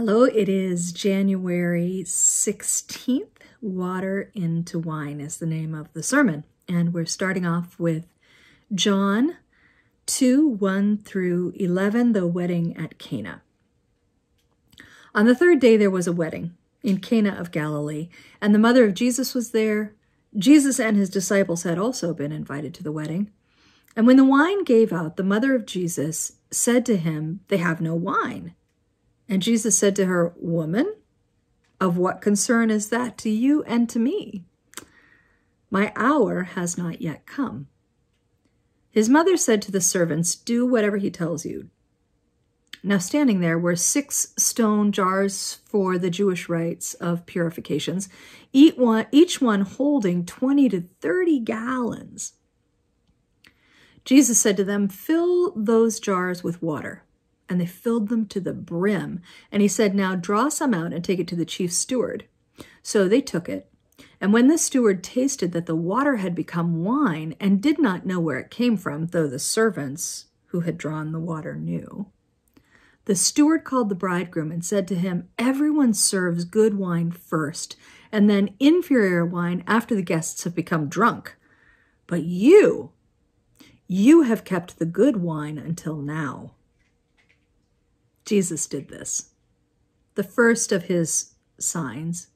Hello, it is January 16th. Water into Wine is the name of the sermon. And we're starting off with John 2, 1 through 11, the wedding at Cana. On the third day there was a wedding in Cana of Galilee, and the mother of Jesus was there. Jesus and his disciples had also been invited to the wedding. And when the wine gave out, the mother of Jesus said to him, "They have no wine." And Jesus said to her, "Woman, of what concern is that to you and to me? My hour has not yet come." His mother said to the servants, "Do whatever he tells you." Now standing there were 6 stone jars for the Jewish rites of purifications, each one holding 20 to 30 gallons. Jesus said to them, "Fill those jars with water." And they filled them to the brim. And he said, "Now draw some out and take it to the chief steward." So they took it. And when the steward tasted that the water had become wine and did not know where it came from, though the servants who had drawn the water knew, the steward called the bridegroom and said to him, "Everyone serves good wine first, and then inferior wine after the guests have become drunk. But you have kept the good wine until now." Jesus did this, the first of his signs,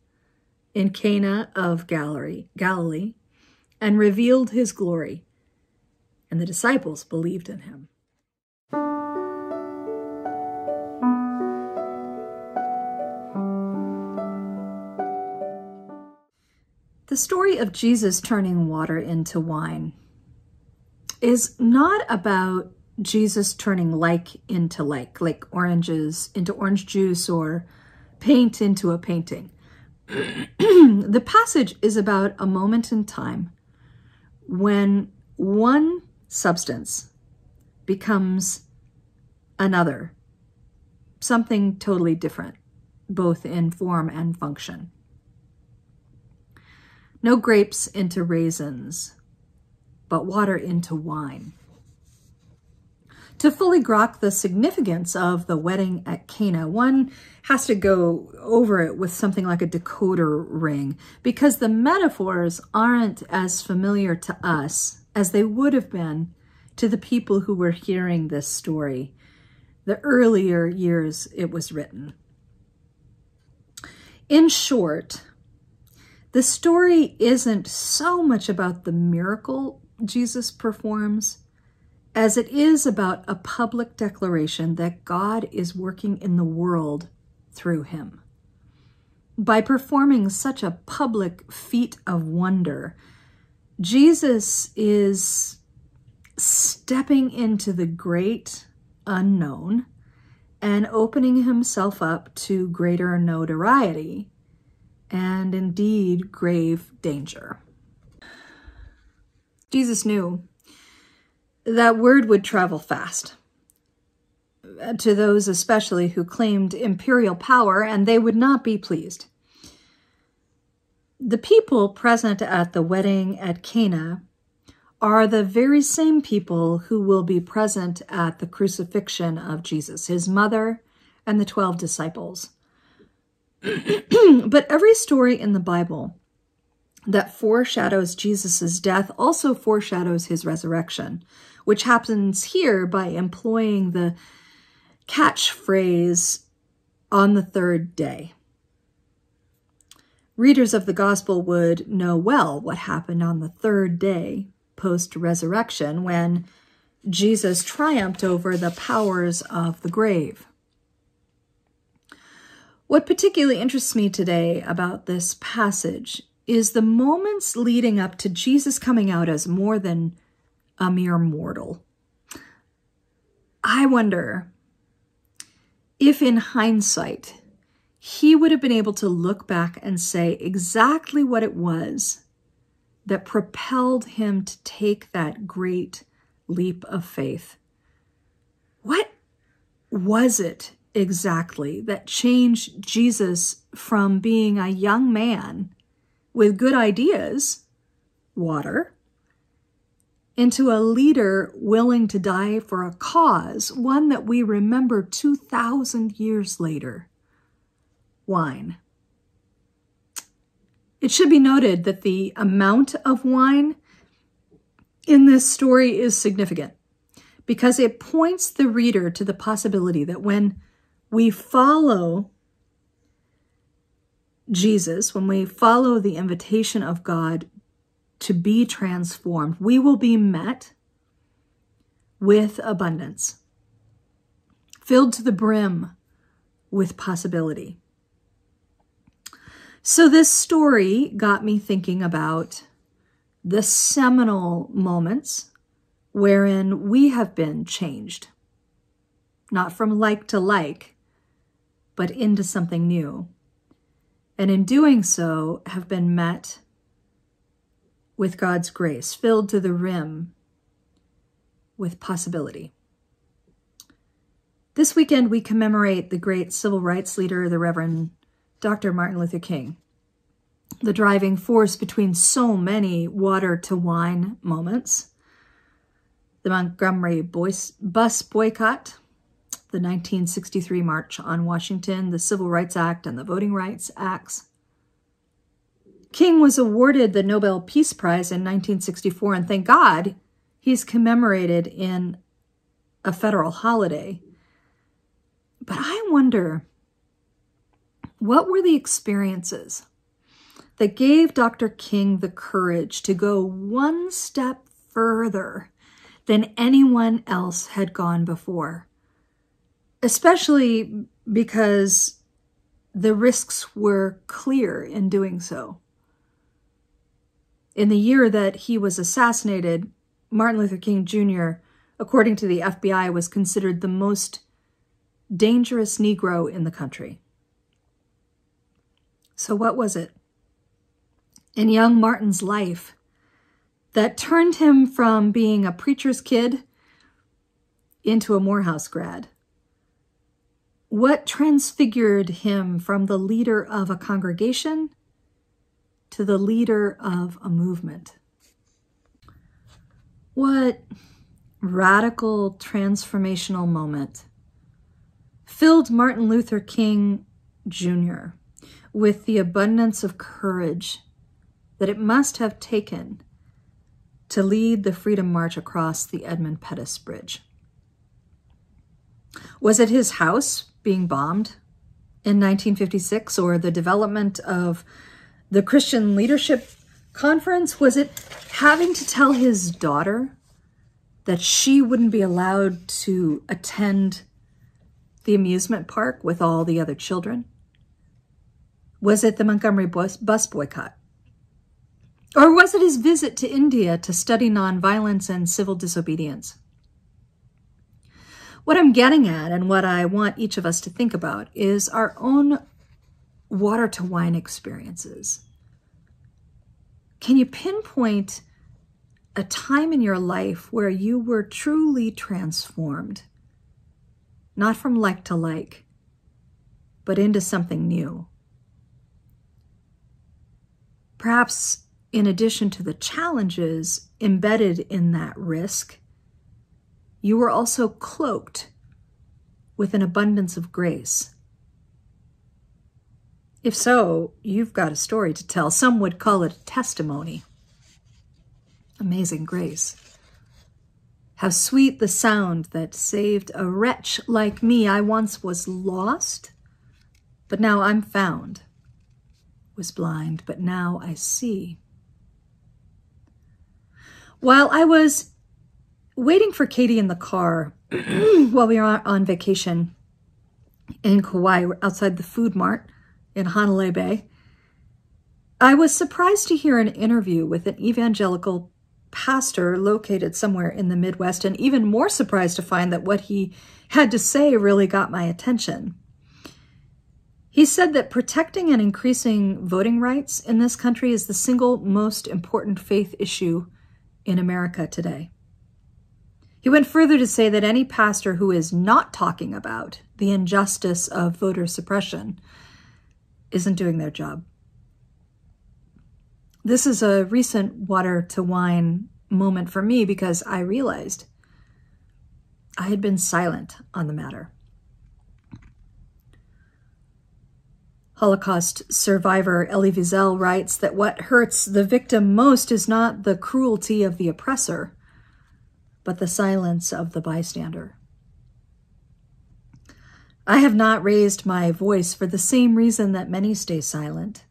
in Cana of Galilee, and revealed his glory, and the disciples believed in him. The story of Jesus turning water into wine is not about Jesus turning like into like oranges into orange juice or paint into a painting. The passage is about a moment in time when one substance becomes another, something totally different, both in form and function. No grapes into raisins, but water into wine. To fully grok the significance of the wedding at Cana, one has to go over it with something like a decoder ring, because the metaphors aren't as familiar to us as they would have been to the people who were hearing this story the earlier years it was written. In short, the story isn't so much about the miracle Jesus performs as it is about a public declaration that God is working in the world through him. By performing such a public feat of wonder, Jesus is stepping into the great unknown and opening himself up to greater notoriety and indeed grave danger. Jesus knew that word would travel fast to those especially who claimed imperial power, and they would not be pleased. The people present at the wedding at Cana are the very same people who will be present at the crucifixion of Jesus, his mother and the 12 disciples. But every story in the Bible that foreshadows Jesus' death also foreshadows his resurrection, which happens here by employing the catchphrase, "on the third day." Readers of the gospel would know well what happened on the third day post-resurrection when Jesus triumphed over the powers of the grave. What particularly interests me today about this passage is the moments leading up to Jesus coming out as more than a mere mortal. I wonder if in hindsight, he would have been able to look back and say exactly what it was that propelled him to take that great leap of faith. What was it exactly that changed Jesus from being a young man with good ideas, water, into a leader willing to die for a cause, one that we remember 2,000 years later, wine. It should be noted that the amount of wine in this story is significant because it points the reader to the possibility that when we follow Jesus, when we follow the invitation of God to be transformed, we will be met with abundance, filled to the brim with possibility. So this story got me thinking about the seminal moments wherein we have been changed, not from like to like, but into something new. And in doing so, have been met with God's grace, filled to the rim with possibility. This weekend, we commemorate the great civil rights leader, the Reverend Dr. Martin Luther King, the driving force between so many water to wine moments: the Montgomery bus boycott, the 1963 March on Washington, the Civil Rights Act, and the Voting Rights Acts. King was awarded the Nobel Peace Prize in 1964, and thank God he's commemorated in a federal holiday. But I wonder, what were the experiences that gave Dr. King the courage to go one step further than anyone else had gone before? Especially because the risks were clear in doing so. In the year that he was assassinated, Martin Luther King Jr., according to the FBI, was considered the most dangerous Negro in the country. So what was it in young Martin's life that turned him from being a preacher's kid into a Morehouse grad? What transfigured him from the leader of a congregation to the leader of a movement? What radical transformational moment filled Martin Luther King Jr. with the abundance of courage that it must have taken to lead the Freedom March across the Edmund Pettus Bridge? Was it his house being bombed in 1956, or the development of the Christian Leadership Conference? Was it having to tell his daughter that she wouldn't be allowed to attend the amusement park with all the other children? Was it the Montgomery bus boycott? Or was it his visit to India to study nonviolence and civil disobedience? What I'm getting at, and what I want each of us to think about, is our own water to wine experiences. Can you pinpoint a time in your life where you were truly transformed, not from like to like, but into something new? Perhaps in addition to the challenges embedded in that risk, you were also cloaked with an abundance of grace. If so, you've got a story to tell. Some would call it a testimony. Amazing grace. How sweet the sound that saved a wretch like me. I once was lost, but now I'm found. Was blind, but now I see. While I was waiting for Katie in the car while we were on vacation in Kauai, outside the food mart in Hanalei Bay, I was surprised to hear an interview with an evangelical pastor located somewhere in the Midwest, and even more surprised to find that what he had to say really got my attention. He said that protecting and increasing voting rights in this country is the single most important faith issue in America today. He went further to say that any pastor who is not talking about the injustice of voter suppression isn't doing their job. This is a recent water to wine moment for me because I realized I had been silent on the matter. Holocaust survivor Elie Wiesel writes that what hurts the victim most is not the cruelty of the oppressor, but the silence of the bystander. I have not raised my voice for the same reason that many stay silent.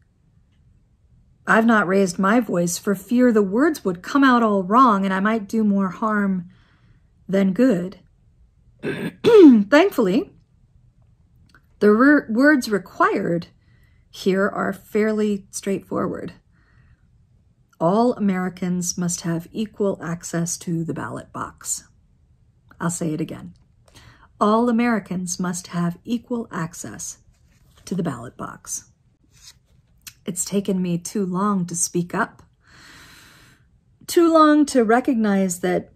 I've not raised my voice for fear the words would come out all wrong and I might do more harm than good. Thankfully, the words required here are fairly straightforward. All Americans must have equal access to the ballot box. I'll say it again. All Americans must have equal access to the ballot box. It's taken me too long to speak up, too long to recognize that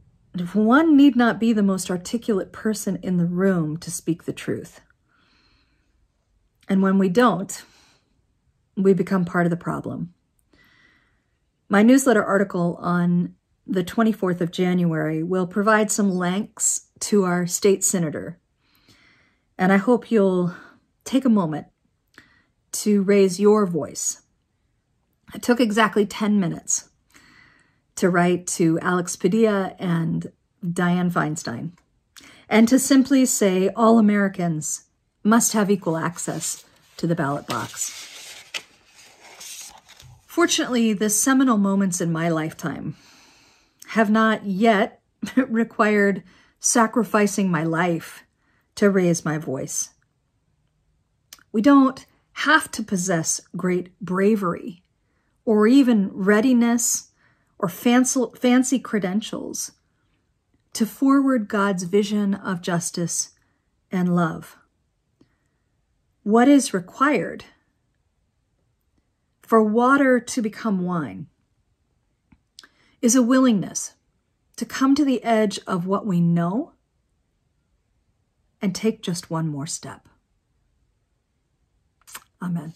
one need not be the most articulate person in the room to speak the truth. And when we don't, we become part of the problem. My newsletter article on the 24th of January will provide some links to our state senator. And I hope you'll take a moment to raise your voice. It took exactly 10 minutes to write to Alex Padilla and Dianne Feinstein, and to simply say all Americans must have equal access to the ballot box. Fortunately, the seminal moments in my lifetime have not yet required sacrificing my life to raise my voice. We don't have to possess great bravery or even readiness or fancy credentials to forward God's vision of justice and love. What is required for water to become wine is a willingness to come to the edge of what we know and take just one more step. Amen.